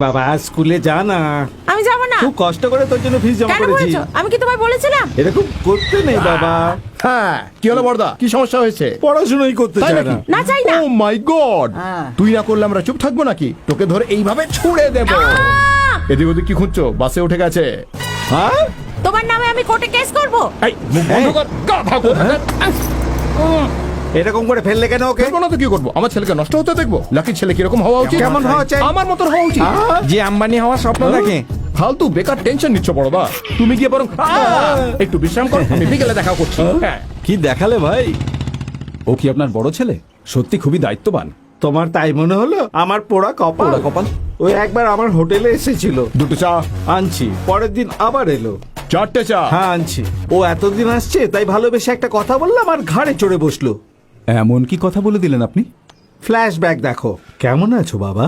বাবা স্কুলে যা না। আমি যাব না। খুব কষ্ট করে তোর জন্য ফিস জমা কেন করেছি। বলেছো? আমি কি তোমায় বলেছিলাম? এরকম করতে নেই বাবা। হ্যাঁ, কি হলো বড়দা? কি সমস্যা হয়েছে? পড়াশোনাই করতে তাই চায় নাকি? না। না, চাই না। ও মাই গড, তুই না করলে আমরা চুপ থাকবো নাকি? তোকে ধরে এইভাবে ছুড়ে দেব। এদিক ওদিক কি খুঁজছো? বাসে উঠে গেছে। হ্যাঁ তোমার নামে আমি কোর্টে কেস করব। এই মুখ বন্ধ কর, গাধা কোথাকার। এরকম করে ফেললে কেন ওকে? দেখবো না তো কি করবো? আমার ছেলেকে নষ্ট হতে দেখবো? লাকি ছেলে কিরকম হওয়া উচিত? কেমন হওয়া চাই? আমার মতন হওয়া উচিত। যে আম্বানি হওয়ার স্বপ্ন দেখে। ফালতু বেকার টেনশন নিচ্ছ বড়দা। তুমি গিয়ে বরং একটু বিশ্রাম কর, আমি বিকেলে দেখা করছি। হ্যাঁ, কি দেখালে ভাই? ও কি আপনার বড় ছেলে? সত্যি খুবই দায়িত্ববান। তোমার তাই মনে হলো? আমার পোড়া কপাল। পোড়া কপাল? ওই একবার আমার হোটেলে এসেছিল, দুটো চা, আনছি। পরের দিন আবার এলো, 4টে চা। হ্যাঁ আনছি। ও এতদিন আসছে তাই ভালোবেসে একটা কথা বললাম আর ঘাড়ে চড়ে বসলো। এমন কি কথা বলে দিলেন আপনি? ফ্ল্যাশব্যাক দেখো। কেমন আছো বাবা?